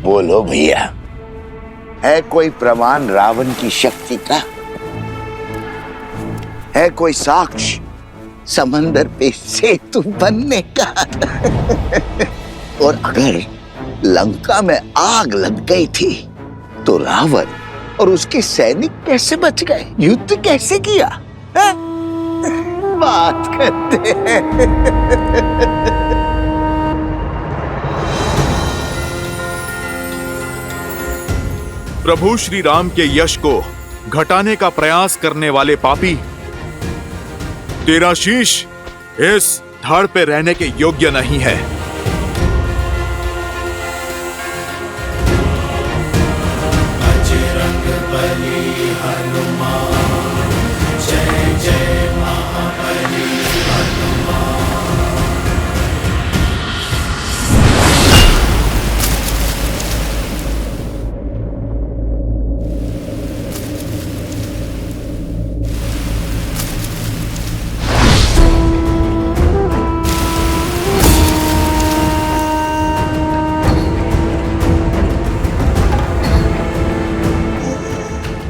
बोलो भैया, है कोई प्रमाण रावण की शक्ति का? है कोई साक्ष्य समंदर पे सेतु बनने का? और अगर लंका में आग लग गई थी तो रावण और उसके सैनिक कैसे बच गए? युद्ध कैसे किया? है? बात करते हैं। प्रभु श्री राम के यश को घटाने का प्रयास करने वाले पापी, तेरा शीश इस धड़ पे रहने के योग्य नहीं है।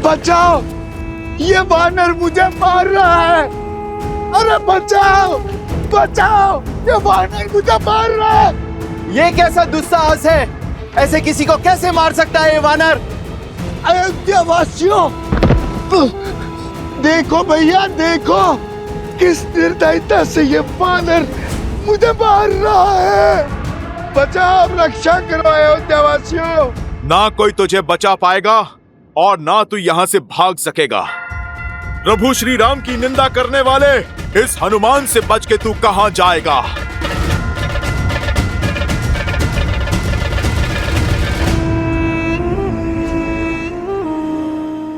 बचाओ, ये वानर मुझे मार रहा है। अरे बचाओ, बचाओ, ये वानर मुझे मार रहा है। ये कैसा दुस्साहस है? ऐसे किसी को कैसे मार सकता है ये वानर? अयोध्या वासियों, देखो भैया, देखो किस निर्दयता से ये वानर मुझे मार रहा है। बचाओ, रक्षा करो अयोध्या वासियों। ना कोई तुझे बचा पाएगा और ना तू यहां से भाग सकेगा। प्रभु श्री राम की निंदा करने वाले, इस हनुमान से बच के तू कहां जाएगा?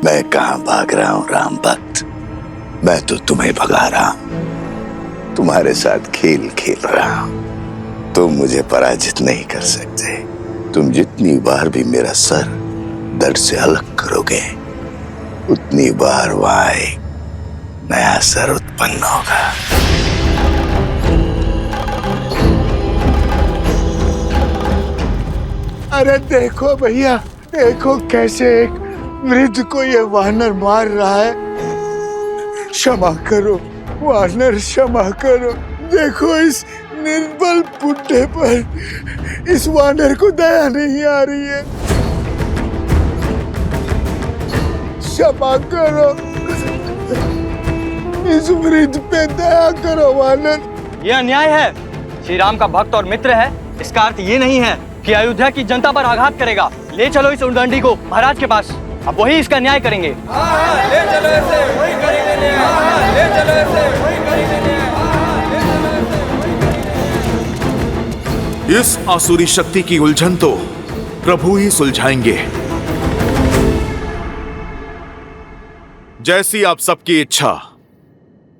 मैं कहां भाग रहा हूं राम भक्त, मैं तो तुम्हें भगा रहा हूं, तुम्हारे साथ खेल खेल रहा हूं। तुम मुझे पराजित नहीं कर सकते। तुम जितनी बार भी मेरा सर धड़ से अलग करोगे, उतनी बार वहां एक नया सर उत्पन्न होगा। अरे देखो भैया, देखो कैसे एक वृद्ध को ये वानर मार रहा है। क्षमा करो वानर, क्षमा करो। देखो इस निर्बल बुड्ढे पर इस वानर को दया नहीं आ रही है। क्षमा करो, इस वृद्ध पे दया करो वानर। ये अन्याय है। श्री राम का भक्त और मित्र है, इसका अर्थ ये नहीं है कि अयोध्या की जनता पर आघात करेगा। ले चलो इस उद्दंडी को महाराज के पास, अब वही इसका न्याय करेंगे। ले चलो ऐसे, वही करेंगे न्याय। ले चलो ऐसे, वही करेंगे न्याय। इस आसुरी शक्ति की उलझन तो प्रभु ही सुलझाएंगे। जैसी आप सबकी इच्छा।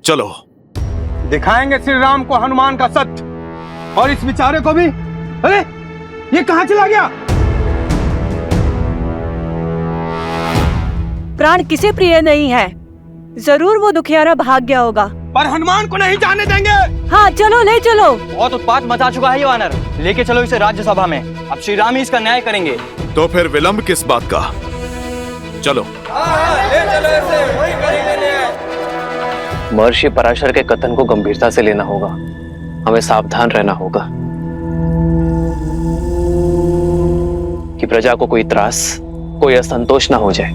चलो दिखाएंगे श्री राम को हनुमान का सत्य, और इस बेचारे को भी। अरे ये कहां चला गया? प्राण किसे प्रिय नहीं है? जरूर वो दुखियारा भाग गया होगा। पर हनुमान को नहीं जाने देंगे। हाँ चलो, ले चलो। बहुत उत्पात मचा चुका है ये वानर, लेके चलो इसे राज्यसभा में। अब श्री राम ही इसका न्याय करेंगे। तो फिर विलंब किस बात का? चलो। ले चलो ऐसे, वही करेंगे न्याय। महर्षि पराशर के कथन को गंभीरता से लेना होगा, हमें सावधान रहना होगा कि प्रजा को कोई त्रास, कोई असंतोष ना हो जाए।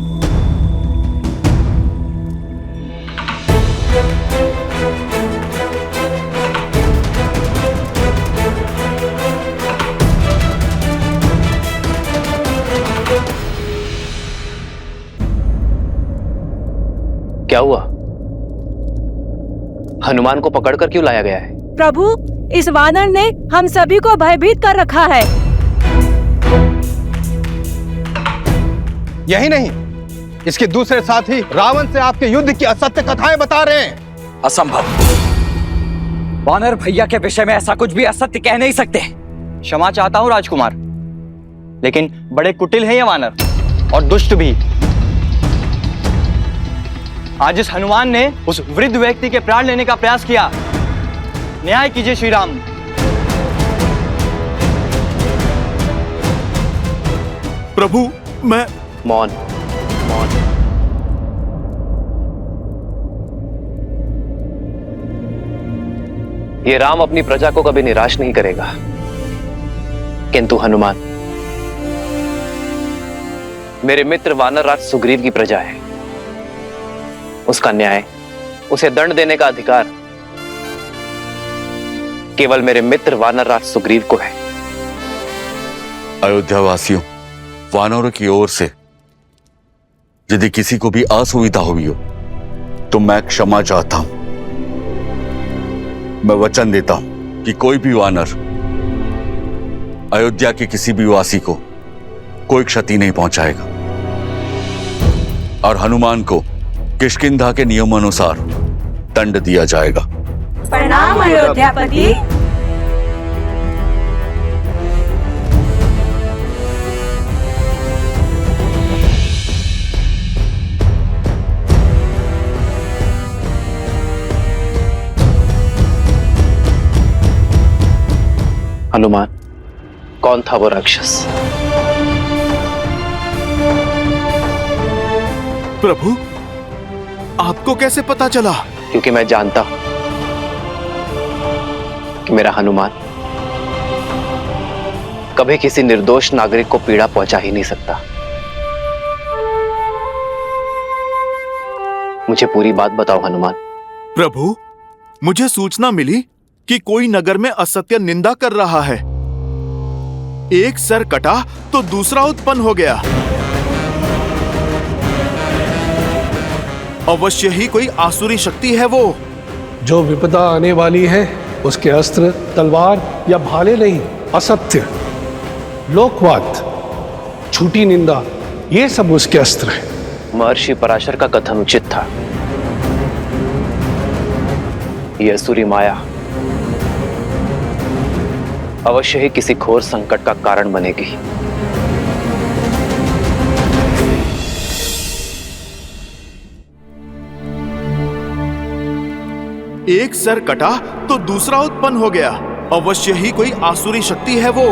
क्या हुआ? हनुमान को पकड़कर क्यों लाया गया है? प्रभु, इस वानर ने हम सभी को भयभीत कर रखा है। यही नहीं, इसके दूसरे साथी रावण से आपके युद्ध की असत्य कथाएं बता रहे हैं। असंभव। वानर भैया के विषय में ऐसा कुछ भी असत्य कह नहीं सकते। क्षमा चाहता हूँ राजकुमार, लेकिन बड़े कुटिल हैं ये वानर और दुष्ट भी। आज इस हनुमान ने उस वृद्ध व्यक्ति के प्राण लेने का प्रयास किया। न्याय कीजिए श्री राम। प्रभु मैं मौन मौन। ये राम अपनी प्रजा को कभी निराश नहीं करेगा, किंतु हनुमान मेरे मित्र वानरराज सुग्रीव की प्रजा है। उसका न्याय, उसे दंड देने का अधिकार केवल मेरे मित्र वानरराज सुग्रीव को है। अयोध्या वासियों, वानरों की ओर से यदि किसी को भी असुविधा हुई हो तो मैं क्षमा चाहता हूं। मैं वचन देता हूं कि कोई भी वानर अयोध्या के किसी भी वासी को कोई क्षति नहीं पहुंचाएगा और हनुमान को किष्किंधा के नियमानुसार दंड दिया जाएगा। प्रणाम अयोध्यापति। हनुमान, कौन था वो राक्षस? प्रभु आपको कैसे पता चला? क्योंकि मैं जानता हूं कि मेरा हनुमान कभी किसी निर्दोष नागरिक को पीड़ा पहुंचा ही नहीं सकता। मुझे पूरी बात बताओ हनुमान। प्रभु मुझे सूचना मिली कि कोई नगर में असत्य निंदा कर रहा है। एक सर कटा तो दूसरा उत्पन्न हो गया। अवश्य ही कोई आसुरी शक्ति है वो। जो विपदा आने वाली है उसके अस्त्र तलवार या भाले नहीं, असत्य, लोकवाद, झूठी निंदा, ये सब उसके अस्त्र हैं। महर्षि पराशर का कथन उचित था। यह असुरी माया अवश्य ही किसी घोर संकट का कारण बनेगी। एक सर कटा तो दूसरा उत्पन्न हो गया। अवश्य ही कोई आसुरी शक्ति है वो।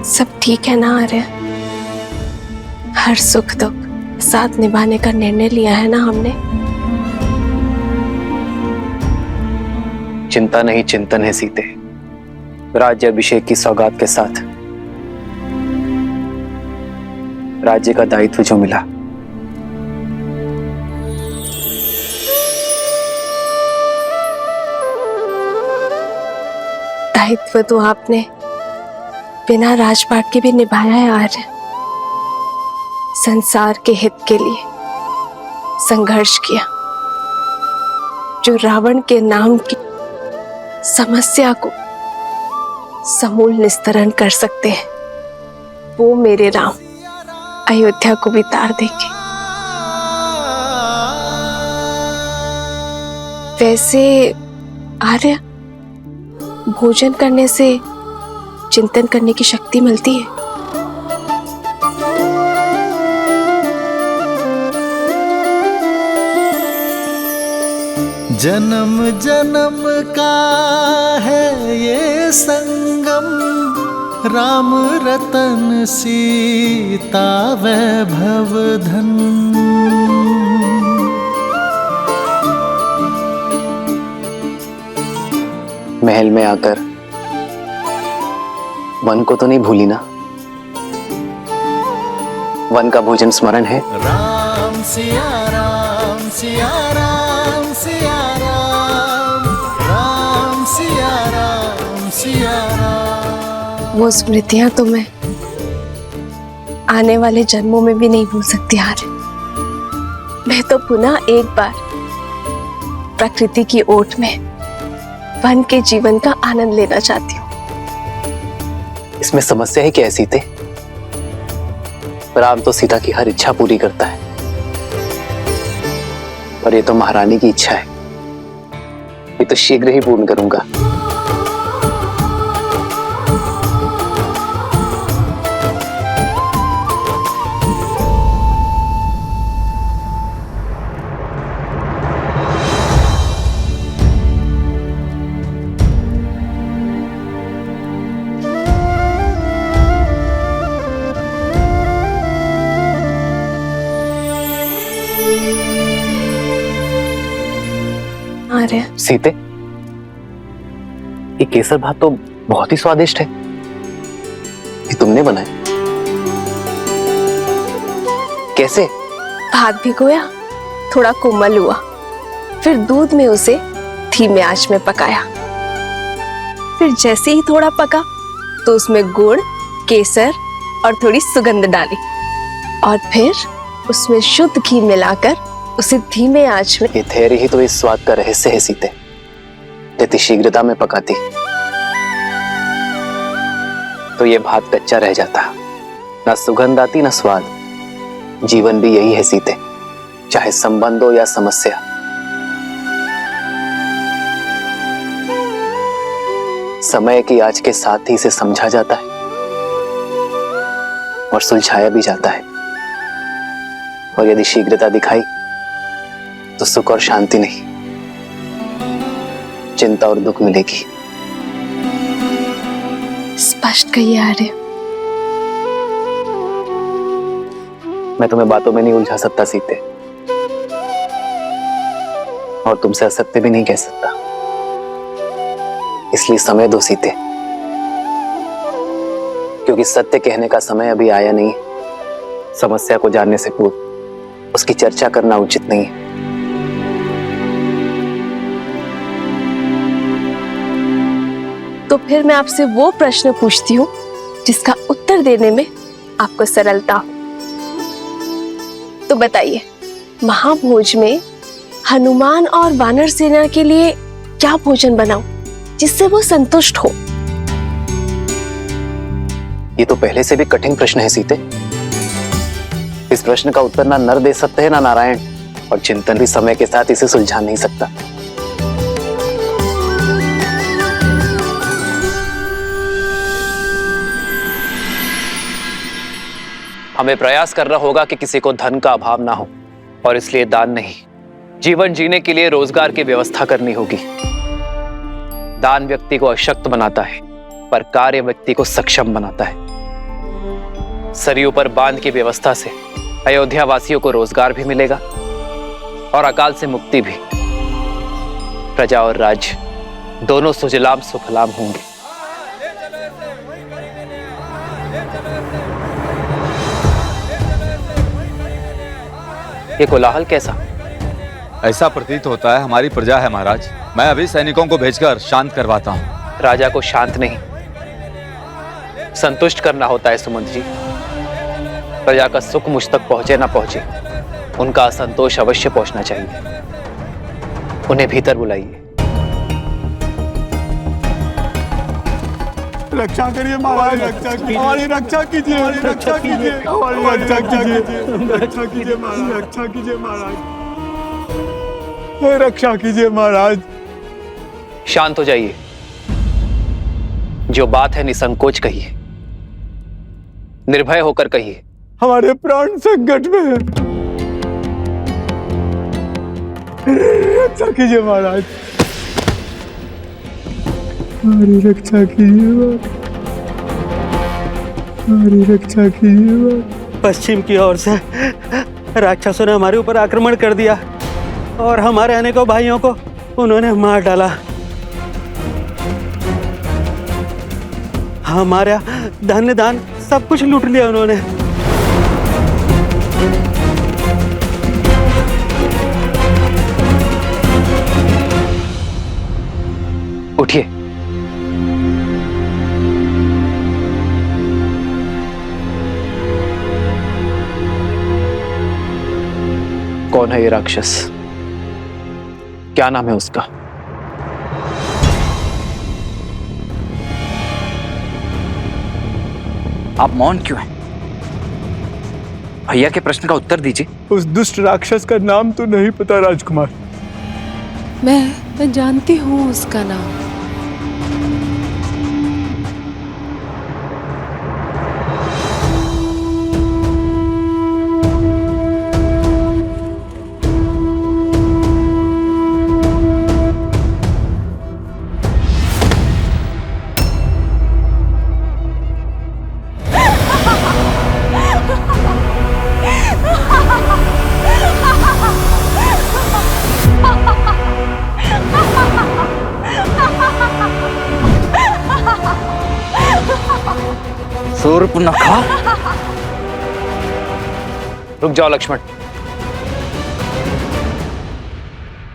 सब ठीक है ना आर्य? हर सुख दुख साथ निभाने का निर्णय लिया है ना हमने? चिंता नहीं चिंतन है सीते। राज्य अभिषेक की सौगात के साथ राज्य का दायित्व जो मिला, दायित्व तो आपने बिना राजपाट के भी निभाया है आर्य। संसार के हित के लिए संघर्ष किया। जो रावण के नाम की समस्या को समूल निस्तरण कर सकते हैं, वो मेरे राम अयोध्या को भी तार देंगे। वैसे आर्य, भोजन करने से चिंतन करने की शक्ति मिलती है। जन्म जन्म का है ये संगम, राम रतन सीता वैभव धन। महल में आकर वन को तो नहीं भूली ना? वन का भोजन स्मरण है? राम सिया राम सिया राम सिया राम, राम सिया राम सिया राम। वो स्मृतियां तो मैं आने वाले जन्मों में भी नहीं भूल सकती यार। मैं तो पुनः एक बार प्रकृति की ओट में वन के जीवन का आनंद लेना चाहती हूँ। इसमें समस्या है क्या सीते? राम तो सीता की हर इच्छा पूरी करता है, और ये तो महारानी की इच्छा है, ये तो शीघ्र ही पूर्ण करूंगा। अरे सीते, ये केसर भात तो बहुत ही स्वादिष्ट है। ये तुमने बनाया? कैसे? भात भिगोया, थोड़ा कोमल हुआ, फिर दूध में उसे धीमे आंच में पकाया। फिर जैसे ही थोड़ा पका तो उसमें गुड़, केसर और थोड़ी सुगंध डाली, और फिर उसमें शुद्ध घी मिलाकर उसे धीमे आंच में। ये धैर्य ही तो इस स्वाद का रहस्य है सीते। यदि शीघ्रता में पकाती तो ये भात कच्चा रह जाता, ना सुगंध आती ना स्वाद। जीवन भी यही है सीते, चाहे संबंध हो या समस्या। समय की आज के साथ ही इसे समझा जाता है और सुलझाया भी जाता है। और यदि शीघ्रता दिखाई तो सुख और शांति नहीं, चिंता और दुख मिलेगी। स्पष्ट कहिए आर्य। मैं तुम्हें बातों में नहीं उलझा सकता सीते, और तुमसे असत्य भी नहीं कह सकता, इसलिए समय दो सीते, क्योंकि सत्य कहने का समय अभी आया नहीं। समस्या को जानने से पूर्व उसकी चर्चा करना उचित नहीं है। तो फिर मैं आपसे वो प्रश्न पूछती हूँ जिसका उत्तर देने में आपको सरलता हो। तो बताइए, महाभोज में हनुमान और वानर सेना के लिए क्या भोजन बनाऊं जिससे वो संतुष्ट हो? ये तो पहले से भी कठिन प्रश्न है सीते। इस प्रश्न का उत्तर ना नर दे सकते हैं ना नारायण, और चिंतन भी समय के साथ इसे सुलझा नहीं सकता। हमें प्रयास करना होगा कि किसी को धन का अभाव ना हो, और इसलिए दान नहीं, जीवन जीने के लिए रोजगार की व्यवस्था करनी होगी। दान व्यक्ति को अशक्त बनाता है, पर कार्य व्यक्ति को सक्षम बनाता है। सरयू पर बांध की व्यवस्था से अयोध्या वासियों को रोजगार भी मिलेगा और अकाल से मुक्ति भी। प्रजा और राज्य दोनों सुजलाम सुफलाम होंगे। ये कोलाहल कैसा? ऐसा प्रतीत होता है हमारी प्रजा है महाराज। मैं अभी सैनिकों को भेजकर शांत करवाता हूँ। राजा को शांत नहीं, संतुष्ट करना होता है सुमंत जी। प्रजा का सुख मुझ तक पहुंचे ना पहुंचे, उनका असंतोष अवश्य पहुंचना चाहिए। उन्हें भीतर बुलाइए। रक्षा करिए महाराज, रक्षा कीजिए, हमारी रक्षा कीजिए, रक्षा कीजिए, हमारी रक्षा कीजिए, रक्षा कीजिए महाराज, रक्षा कीजिए महाराज, रक्षा कीजिए महाराज। शांत हो जाइए। जो बात है निसंकोच कहिए, निर्भय होकर कहिए। हमारे प्राण संकट में है, रक्षा कीजिए महाराज, हमारी रक्षा कीजिए, हमारी रक्षा कीजिए। पश्चिम की ओर से राक्षसों ने हमारे ऊपर आक्रमण कर दिया और हमारे अनेकों भाइयों को उन्होंने मार डाला। हमारा धन दान सब कुछ लूट लिया उन्होंने। उठिए। कौन है ये राक्षस? क्या नाम है उसका? आप मौन क्यों हैं? भैया के प्रश्न का उत्तर दीजिए। उस दुष्ट राक्षस का नाम तो नहीं पता राजकुमार। मैं जानती हूँ उसका नाम। शूर्पणखा। रुक जाओ लक्ष्मण।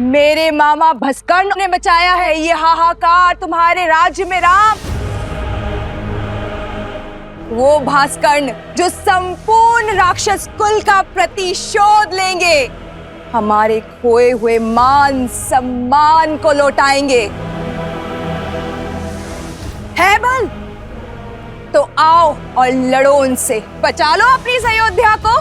मेरे मामा भस्कर्ण ने मचाया है ये हाहाकार तुम्हारे राज्य में राम। वो भास्कर्ण जो संपूर्ण राक्षस कुल का प्रतिशोध लेंगे, हमारे खोए हुए मान सम्मान को लौटाएंगे। है बल तो आओ और लड़ो उनसे, बचा लो अपनी इस अयोध्या को।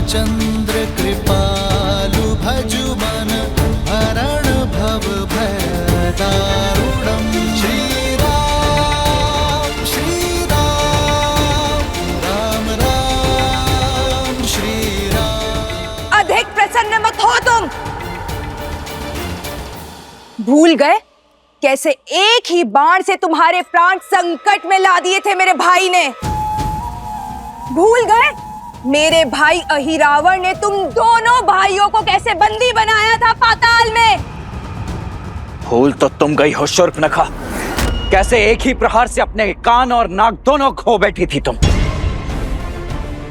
चंद्र कृपालु भजु मन हरण भव भय दारुणम। श्री राम राम राम श्री राम। अधिक प्रसन्न मत हो तुम। भूल गए कैसे एक ही बाण से तुम्हारे प्राण संकट में ला दिए थे मेरे भाई ने। भूल गए मेरे भाई अहिरावण ने तुम दोनों भाइयों को कैसे बंदी बनाया था पाताल में। भूल तो तुम गई हो शूर्पणखा, कैसे एक ही प्रहार से अपने कान और नाक दोनों खो बैठी थी तुम।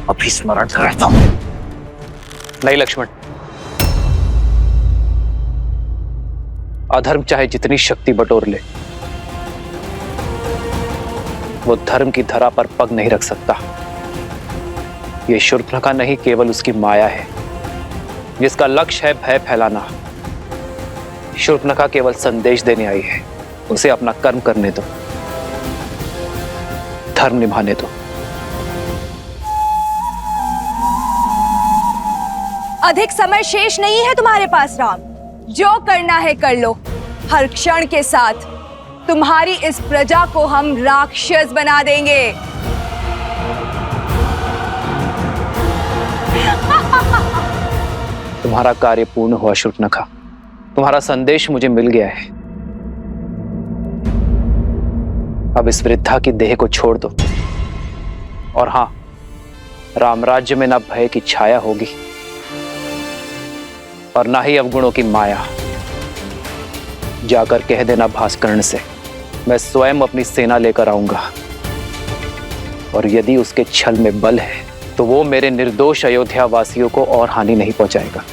अभी स्मरण करता हूं। नहीं लक्ष्मण, अधर्म चाहे जितनी शक्ति बटोर ले, वो धर्म की धरा पर पग नहीं रख सकता। ये शूर्पणखा नहीं, केवल उसकी माया है जिसका लक्ष्य है भय फैलाना। शूर्पणखा केवल संदेश देने आई है। उसे अपना कर्म करने दो, धर्म निभाने दो। अधिक समय शेष नहीं है तुम्हारे पास राम। जो करना है कर लो। हर क्षण के साथ तुम्हारी इस प्रजा को हम राक्षस बना देंगे। तुम्हारा कार्य पूर्ण हुआ शूर्पणखा। तुम्हारा संदेश मुझे मिल गया है। अब इस वृद्धा की देह को छोड़ दो। और हां, रामराज्य में ना भय की छाया होगी और ना ही अवगुणों की माया। जाकर कह देना भास्कर्ण से, मैं स्वयं अपनी सेना लेकर आऊंगा, और यदि उसके छल में बल है तो वो मेरे निर्दोष अयोध्या वासियों को और हानि नहीं पहुंचाएगा।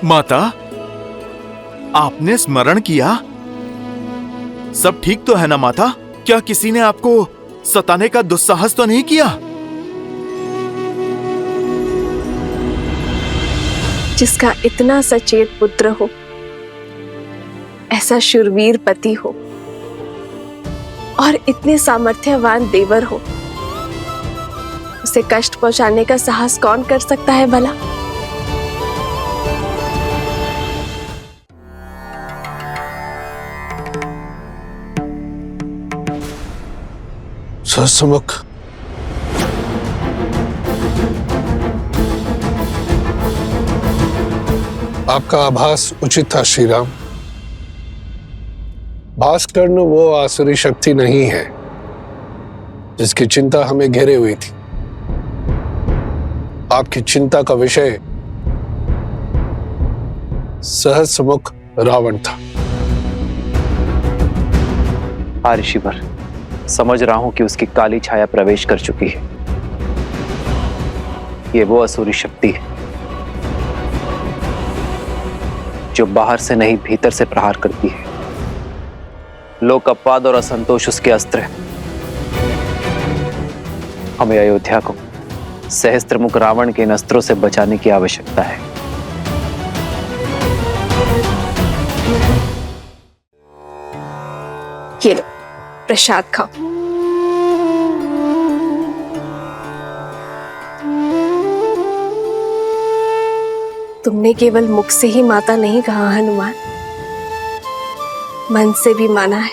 माता, आपने स्मरण किया? सब ठीक तो है ना माता? क्या किसी ने आपको सताने का दुस्साहस तो नहीं किया? जिसका इतना सचेत पुत्र हो, ऐसा शूरवीर पति हो और इतने सामर्थ्यवान देवर हो, उसे कष्ट पहुंचाने का साहस कौन कर सकता है भला? सहस्त्रमुख, आपका आभास उचित था श्री राम। भास्कर्ण वो आसुरी शक्ति नहीं है जिसकी चिंता हमें घेरे हुई थी। आपकी चिंता का विषय सहस्त्रमुख रावण था। हाँ ऋषिवर, समझ रहा हूं कि उसकी काली छाया प्रवेश कर चुकी है। ये वो असुरी शक्ति है जो बाहर से नहीं भीतर से प्रहार करती है। लोक अपवाद और असंतोष उसके अस्त्र हैं। हमें अयोध्या को सहस्त्रमुख रावण के इन अस्त्रों से बचाने की आवश्यकता है। ये लो प्रसाद खाओ। तुमने केवल मुख से ही माता नहीं कहा हनुमान, मन से भी माना है।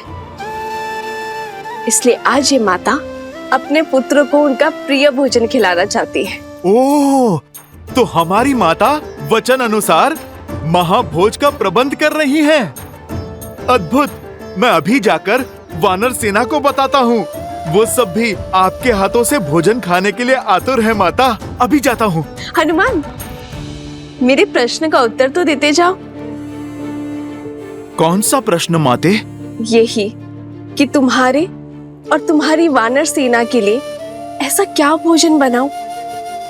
इसलिए आज ये माता अपने पुत्र को उनका प्रिय भोजन खिलाना चाहती है। ओह, तो हमारी माता वचन अनुसार महाभोज का प्रबंध कर रही हैं। अद्भुत। मैं अभी जाकर वानर सेना को बताता हूँ। वो सब भी आपके हाथों से भोजन खाने के लिए आतुर है माता। अभी जाता हूँ। हनुमान, मेरे प्रश्न का उत्तर तो देते जाओ। कौन सा प्रश्न माते? यही कि तुम्हारे और तुम्हारी वानर सेना के लिए ऐसा क्या भोजन बनाऊं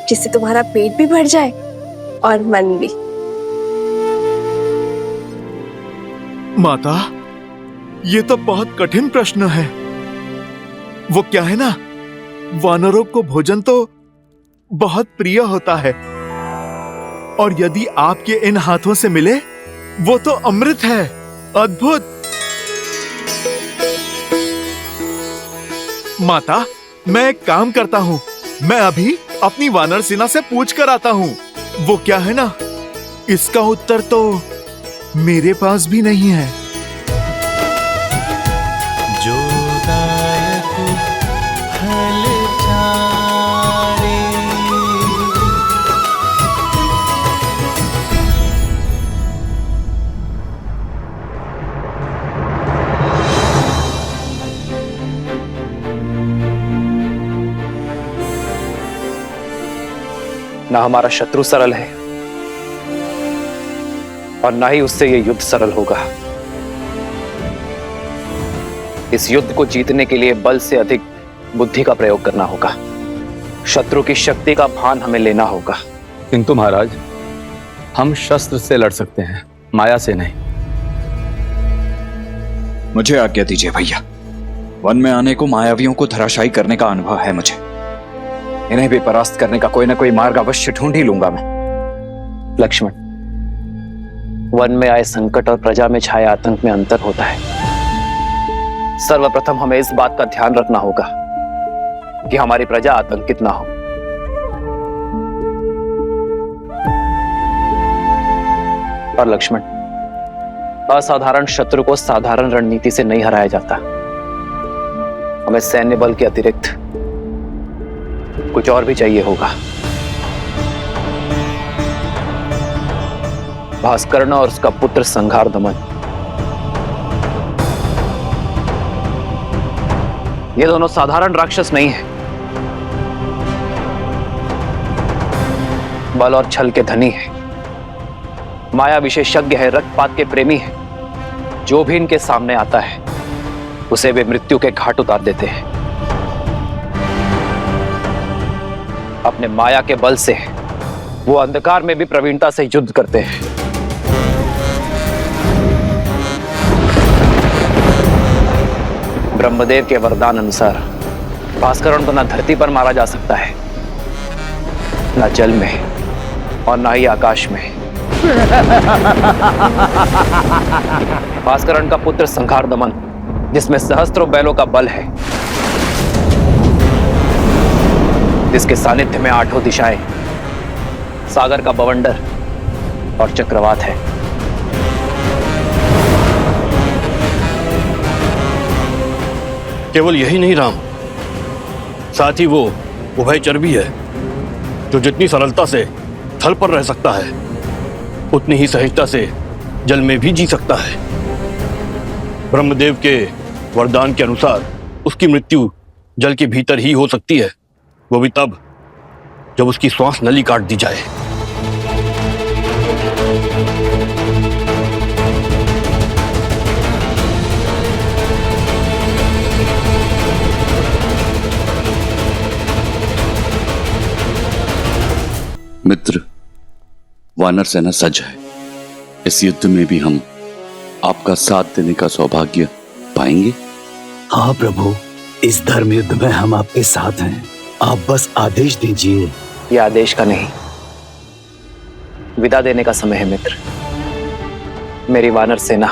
जिससे तुम्हारा पेट भी भर जाए और मन भी। माता, ये तो बहुत कठिन प्रश्न है। वो क्या है ना, वानरों को भोजन तो बहुत प्रिय होता है और यदि आपके इन हाथों से मिले वो तो अमृत है। अद्भुत। माता, मैं एक काम करता हूँ। मैं अभी अपनी वानर सेना से पूछ कर आता हूँ। वो क्या है ना, इसका उत्तर तो मेरे पास भी नहीं है। जो दायक फल चारे, ना हमारा शत्रु सरल है और ना ही उससे यह युद्ध सरल होगा। इस युद्ध को जीतने के लिए बल से अधिक बुद्धि का प्रयोग करना होगा। शत्रु की शक्ति का भान हमें लेना होगा। किंतु महाराज, हम शस्त्र से लड़ सकते हैं, माया से नहीं। मुझे आज्ञा दीजिए भैया। वन में आने को मायावियों को धराशायी करने का अनुभव है मुझे। इन्हें भी परास्त करने का कोई ना कोई मार्ग अवश्य ढूंढ ही लूंगा मैं। लक्ष्मण, वन में आए संकट और प्रजा में छाए आतंक में अंतर होता है। सर्वप्रथम हमें इस बात का ध्यान रखना होगा कि हमारी प्रजा आतंकित ना हो। और लक्ष्मण, असाधारण शत्रु को साधारण रणनीति से नहीं हराया जाता। हमें सैन्य बल के अतिरिक्त कुछ और भी चाहिए होगा। भास्कर्ण और उसका पुत्र संघार दमन, ये दोनों साधारण राक्षस नहीं है। बल और छल के धनी है, माया विशेषज्ञ है, रक्तपात के प्रेमी है। जो भी इनके सामने आता है उसे वे मृत्यु के घाट उतार देते हैं। अपने माया के बल से वो अंधकार में भी प्रवीणता से युद्ध करते हैं। ब्रह्मदेव के वरदान अनुसार भास्करण को न धरती पर मारा जा सकता है, न जल में और न ही आकाश में। भास्करण का पुत्र संघार दमन, जिसमें सहस्त्रों बैलों का बल है, जिसके सानिध्य में आठों दिशाएं, सागर का बवंडर और चक्रवात है। केवल यही नहीं राम, साथ ही वो उभयचर भी है, जो जितनी सरलता से थल पर रह सकता है उतनी ही सहजता से जल में भी जी सकता है। ब्रह्मदेव के वरदान के अनुसार उसकी मृत्यु जल के भीतर ही हो सकती है, वो भी तब जब उसकी श्वास नली काट दी जाए। मित्र, वानर सेना सज्ज है। इस युद्ध में भी हम आपका साथ देने का सौभाग्य पाएंगे। हाँ प्रभु, इस धर्म युद्ध में हम आपके साथ हैं। आप बस आदेश दीजिए। ये आदेश का नहीं, विदा देने का समय है मित्र। मेरी वानर सेना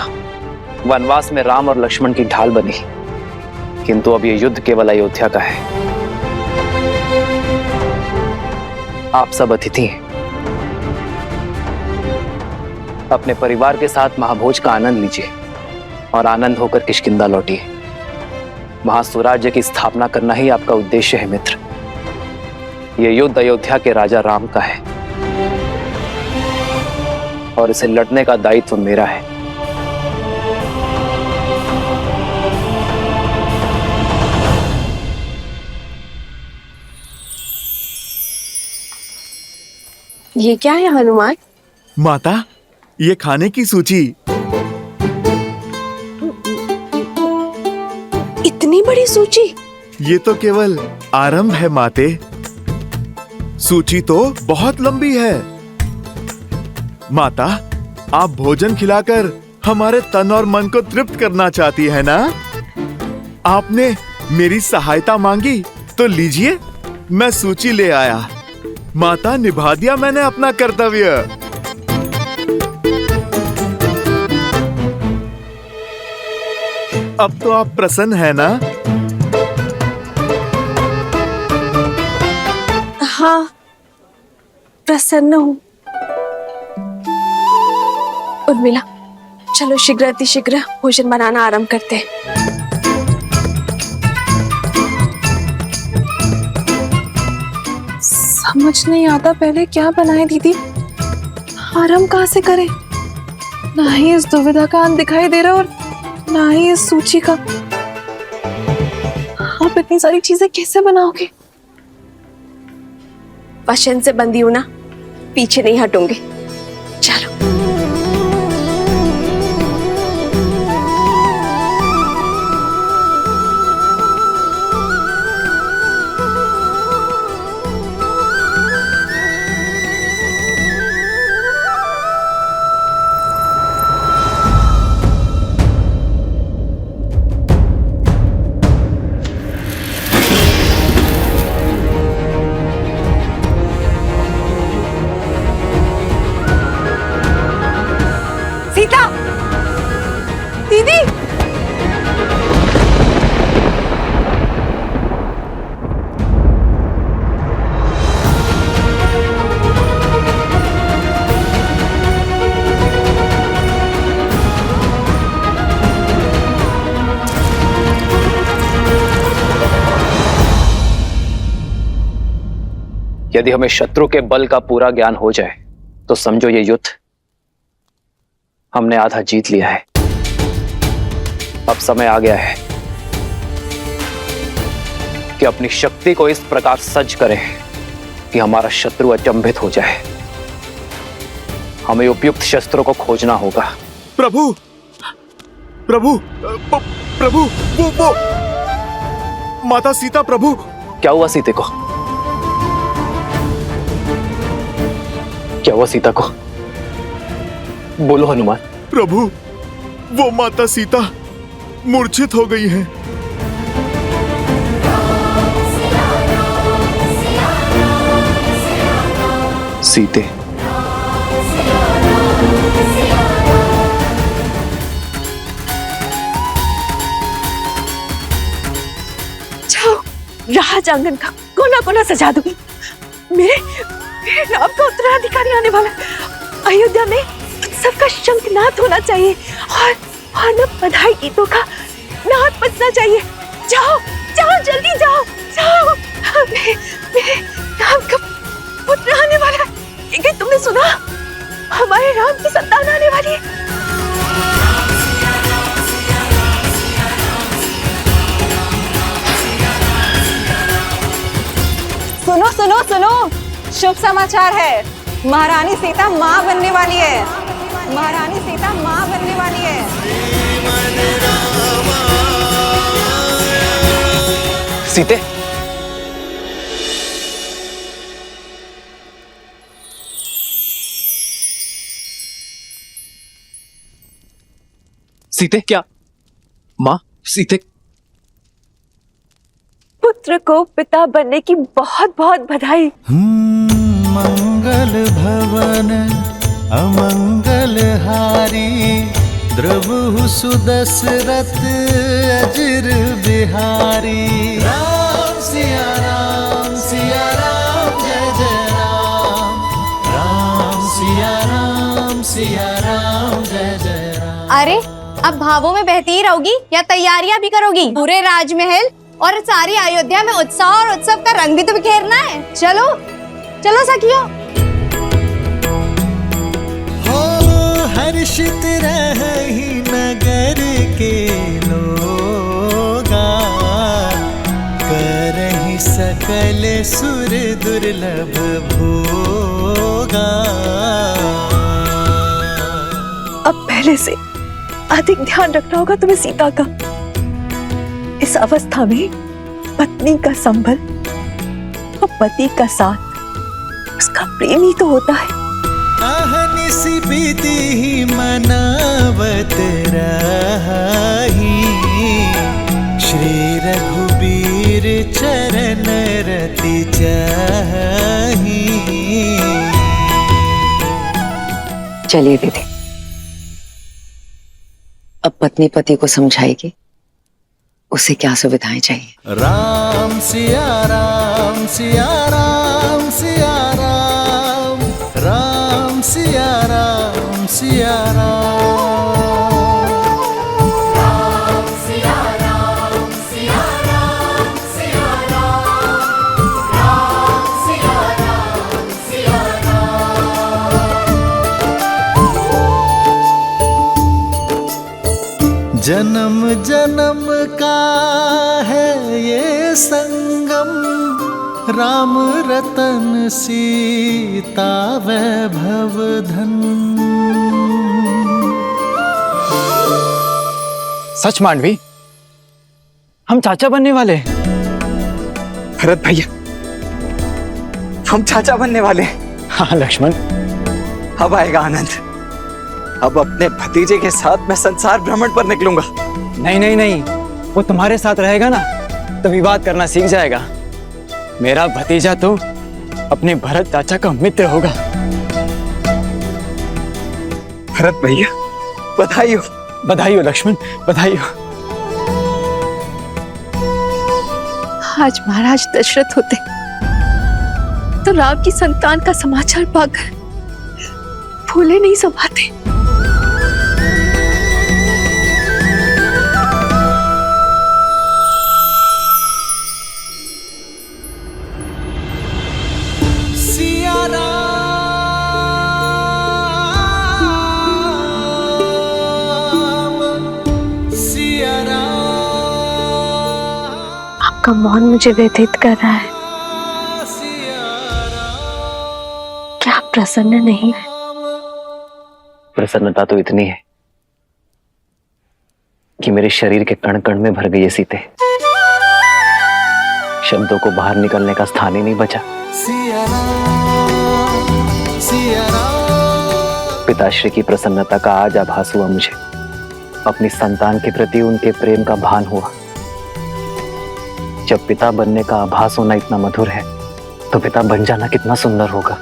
वनवास में राम और लक्ष्मण की ढाल बनी, किंतु अब ये युद्ध केवल अयोध्या का है। आप सब अतिथि हैं। अपने परिवार के साथ महाभोज का आनंद लीजिए और आनंद होकर किष्किंधा लौटिए। वहां स्वराज्य की स्थापना करना ही आपका उद्देश्य है मित्र। यह युद्ध अयोध्या के राजा राम का है और इसे लड़ने का दायित्व मेरा है। ये क्या है हनुमान? माता, ये खाने की सूची। इतनी बड़ी सूची? ये तो केवल आरंभ है माते। सूची तो बहुत लंबी है। माता, आप भोजन खिलाकर हमारे तन और मन को तृप्त करना चाहती है ना? आपने मेरी सहायता मांगी तो लीजिए, मैं सूची ले आया। माता, निभा दिया मैंने अपना कर्तव्य। अब तो आप प्रसन्न है ना? हाँ, प्रसन्न हूँ। उर्मिला, चलो शीघ्र अतिशीघ्र भोजन बनाना आरंभ करते हैं। समझ नहीं आता पहले क्या बनाए दीदी, आरंभ कहाँ से करें? ना ही इस दुविधा का अंत दिखाई दे रहा और ना ही इस सूची का। आप इतनी सारी चीजें कैसे बनाओगे? वचन से बंधी हूं ना, पीछे नहीं हटूंगी। चलो। सीता, दीदी, यदि हमें शत्रु के बल का पूरा ज्ञान हो जाए तो समझो ये युद्ध हमने आधा जीत लिया है। अब समय आ गया है कि अपनी शक्ति को इस प्रकार सज्ज करें कि हमारा शत्रु अचंभित हो जाए। हमें उपयुक्त शस्त्रों को खोजना होगा। प्रभु, प्रभु, प्रभु, वो माता सीता। प्रभु, क्या हुआ सीते को? क्या हुआ सीता को? बोलो हनुमान। प्रभु, वो माता सीता मूर्छित हो गई हैं। सीते, जाओ, राज आंगन का कोना कोना सजा दो। मेरे नाम का उत्तराधिकारी आने वाला है। अयोध्या में सबका शंखनाद होना चाहिए और न बधाई गीतों का नाद बजना चाहिए। जाओ जाओ, जल्दी जाओ जाओ। मेरे राम का पुत्र आने वाला है। क्या तुमने सुना? हमारे राम की संतान आने वाली है। सुनो सुनो सुनो, शुभ समाचार है। महारानी सीता माँ बनने वाली है। महारानी सीता माँ बनने वाली है। सीते, सीते क्या? माँ, सीते पुत्र को पिता बनने की बहुत बहुत बधाई। मंगल भवन अमंगल हारी, द्रवहु सुदशरथ अजिर बिहारी। राम सिया राम जय जय राम। राम सिया राम जय जय राम। अरे अब भावों में बहती ही रहोगी या तैयारियां भी करोगी? पूरे राजमहल और सारी अयोध्या में उत्साह और उत्सव का रंग भी तो बिखेरना है। चलो चलो सखियों। हो हर्षित रही नगर के लोगा, करहि सकल सुर दुर्लभ भोगा। अब पहले से अधिक ध्यान रखना होगा तुम्हें सीता का। इस अवस्था में पत्नी का संबल और पति का साथ उसका प्रेम ही तो होता है। अहनिसि विधि मनावत रही, श्री रघुबीर चरण रति चाही। चलिए दीदी, अब पत्नी पति को समझाएगी उसे क्या सुविधाएं चाहिए। राम सिया राम सिया राम सिया राम। राम सिया राम सिया राम। राम सिया राम सिया राम सिया राम। राम सिया राम सिया राम। जन्म जन्म का है ये संगम, राम रतन सीता वैभव धन। सच मांडवी, हम चाचा बनने वाले हैं। भरत भैया, हम चाचा बनने वाले हैं। हाँ लक्ष्मण, अब आएगा आनंद। अब अपने भतीजे के साथ मैं संसार भ्रमण पर निकलूंगा। नहीं नहीं नहीं, वो तुम्हारे साथ रहेगा ना तो विवाद करना सीख जाएगा। मेरा भतीजा तो अपने भरत चाचा का मित्र होगा। भरत भैया, बधाई हो। बधाई हो लक्ष्मण, बधाई हो। आज महाराज दशरथ होते तो राम की संतान का समाचार पाकर फूले नहीं समाते। आपका मौन मुझे व्यथित कर रहा है। क्या आप प्रसन्न नहीं है? प्रसन्नता तो इतनी है कि मेरे शरीर के कण कण में भर गई है सीते। शब्दों को बाहर निकलने का स्थान ही नहीं बचा। पिताश्री की प्रसन्नता का आज आभास हुआ मुझे। अपनी संतान के प्रति उनके प्रेम का भान हुआ। जब पिता बनने का आभास होना इतना मधुर है तो पिता बन जाना कितना सुंदर होगा।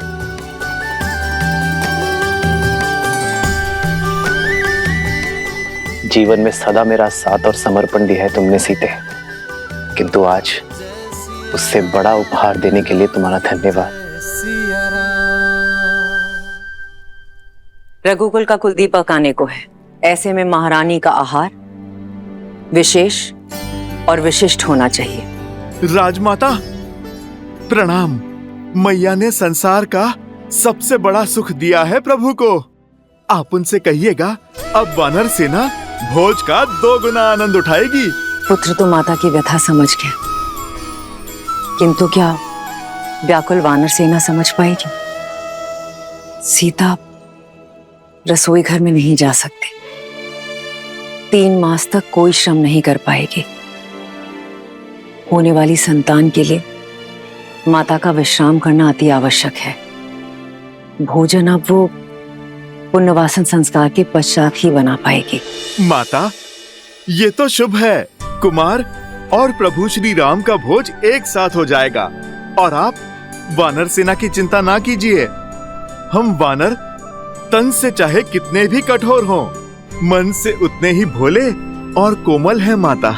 जीवन में सदा मेरा साथ और समर्पण दिया है तुमने सीते, किंतु आज उससे बड़ा उपहार देने के लिए तुम्हारा धन्यवाद। रघुकुल का कुलदीपक आने को है, ऐसे में महारानी का आहार विशेष और विशिष्ट होना चाहिए। राजमाता, प्रणाम। मैया ने संसार का सबसे बड़ा सुख दिया है प्रभु को। आप उनसे कहिएगा अब वानर सेना भोज का 2 गुना आनंद उठाएगी। पुत्र तो माता की व्यथा समझ गया, किंतु क्या व्याकुल वानर सेना समझ पाएगी? सीता रसोई घर में नहीं जा सकते, 3 मास तक कोई श्रम नहीं कर पाएगी। होने वाली संतान के लिए माता का विश्राम करना अति आवश्यक है। भोजन अब वो पुण्यवासन संस्कार के पश्चात ही बना पाएगी। माता, ये तो शुभ है। कुमार और प्रभु श्री राम का भोज एक साथ हो जाएगा और आप वानर सेना की चिंता ना कीजिए। हम वानर तन से चाहे कितने भी कठोर हों, मन से उतने ही भोले और कोमल हैं माता।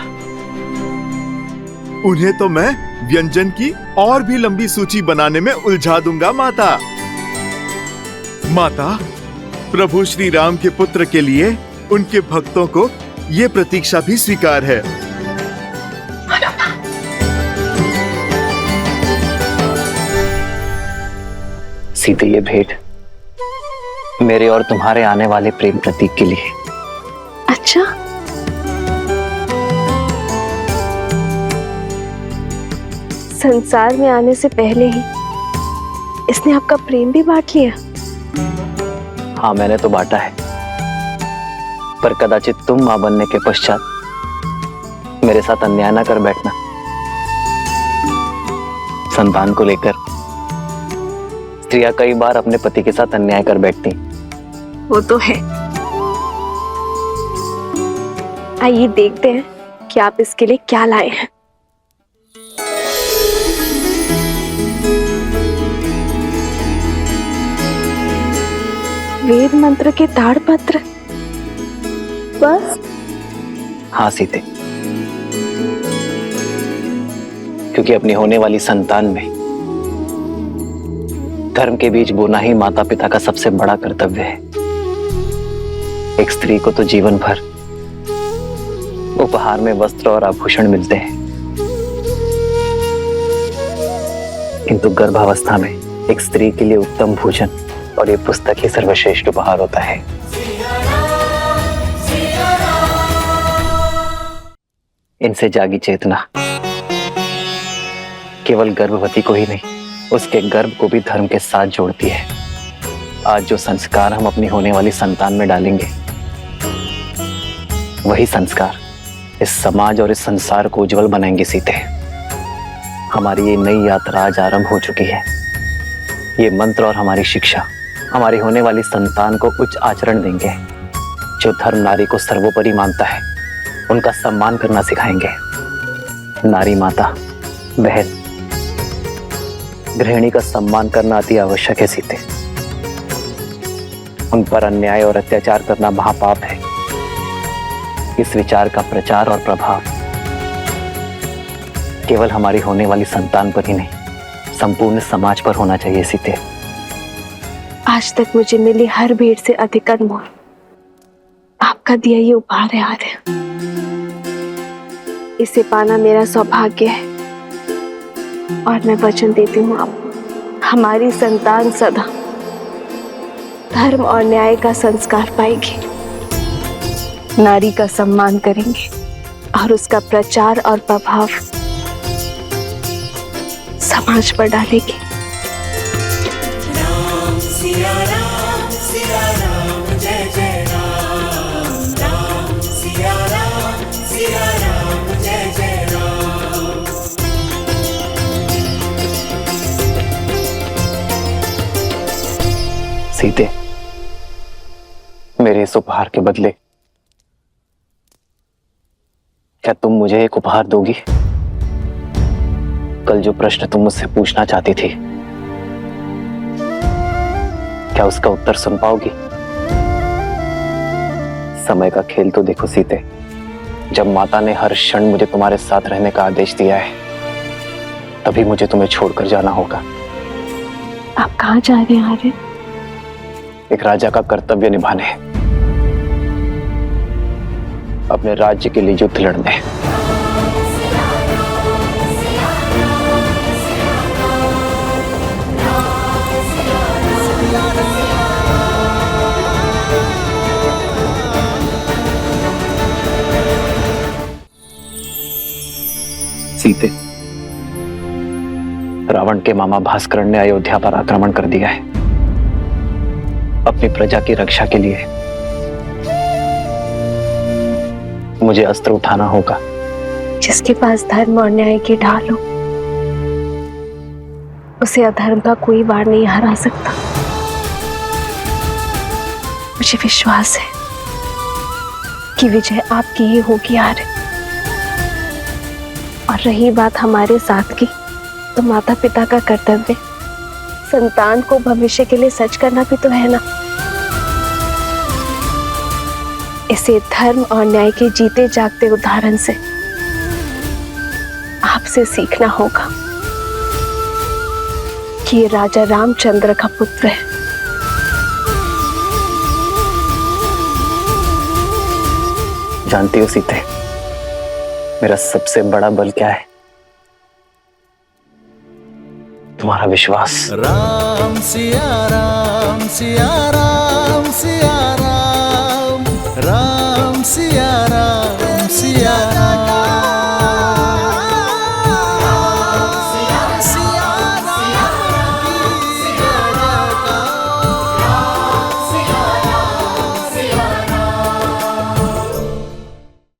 उन्हें तो मैं व्यंजन की और भी लंबी सूची बनाने में उलझा दूंगा माता। माता, प्रभु श्री राम के पुत्र के लिए उनके भक्तों को ये प्रतीक्षा भी स्वीकार है। सीते, ये भेंट मेरे और तुम्हारे आने वाले प्रेम प्रतीक के लिए। अच्छा, संसार में आने से पहले ही इसने आपका प्रेम भी बांट लिया। हाँ, मैंने तो बांटा है, पर कदाचित तुम मां बनने के पश्चात मेरे साथ अन्याय ना कर बैठना। संतान को लेकर स्त्रियां कई बार अपने पति के साथ अन्याय कर बैठती। वो तो है। आइए देखते हैं कि आप इसके लिए क्या लाए हैं। वेद मंत्र के ताड़पत्र, बस? हाँ सीते, क्योंकि अपनी होने वाली संतान में धर्म के बीज बोना ही माता पिता का सबसे बड़ा कर्तव्य है। एक स्त्री को तो जीवन भर उपहार में वस्त्र और आभूषण मिलते हैं, किंतु गर्भावस्था में एक स्त्री के लिए उत्तम भोजन और ये पुस्तक ही सर्वश्रेष्ठ उपहार होता है। इनसे जागी चेतना केवल गर्भवती को ही नहीं, उसके गर्भ को भी धर्म के साथ जोड़ती है। आज जो संस्कार हम अपनी होने वाली संतान में डालेंगे, वही संस्कार इस समाज और इस संसार को उज्जवल बनाएंगे सीते। हमारी ये नई यात्रा आज आरंभ हो चुकी है। ये मंत्र और हमारी शिक्षा हमारी होने वाली संतान को उच्च आचरण देंगे। जो धर्म नारी को सर्वोपरि मानता है, उनका सम्मान करना सिखाएंगे। नारी माता, बहन, गृहिणी का सम्मान करना अति आवश्यक है सीते। उन पर अन्याय और अत्याचार करना महापाप है। इस विचार का प्रचार और प्रभाव केवल हमारी होने वाली संतान पर ही नहीं, संपूर्ण समाज पर होना चाहिए सीते। आज तक मुझे मिली हर भेंट से अधिक अनमोल आपका दिया ये उपहार है आर्य। इसे पाना मेरा सौभाग्य है और मैं वचन देती हूँ आप हमारी संतान सदा धर्म और न्याय का संस्कार पाएगी, नारी का सम्मान करेंगे और उसका प्रचार और प्रभाव समाज पर डालेगी। सीते, मेरे इस उपहार के बदले क्या तुम मुझे एक उपहार दोगी? कल जो प्रश्न तुम मुझसे पूछना चाहती थी, क्या उसका उत्तर सुन पाओगी? समय का खेल तो देखो सीते, जब माता ने हर क्षण मुझे तुम्हारे साथ रहने का आदेश दिया है, तभी मुझे तुम्हें छोड़कर जाना होगा। आप कहाँ जा रहे हैं आर्य? एक राजा का कर्तव्य निभाने, अपने राज्य के लिए युद्ध लड़ने। सीते, रावण के मामा भास्कर ने अयोध्या पर आक्रमण कर दिया है। अपनी प्रजा की रक्षा के लिए मुझे अस्त्र उठाना होगा। जिसके पास धर्म और न्याय की ढाल हो, उसे अधर्म का कोई वार नहीं हरा सकता। मुझे विश्वास है कि विजय आपकी ही होगी आर्य। और रही बात हमारे साथ की, तो माता पिता का कर्तव्य संतान को भविष्य के लिए सच करना भी तो है ना। इसे धर्म और न्याय के जीते जागते उदाहरण से आपसे सीखना होगा कि ये राजा रामचंद्र का पुत्र है। जानती हो सीते, मेरा सबसे बड़ा बल क्या है? तुम्हारा विश्वास। राम सिया राम सिया राम सिया राम, राम सिया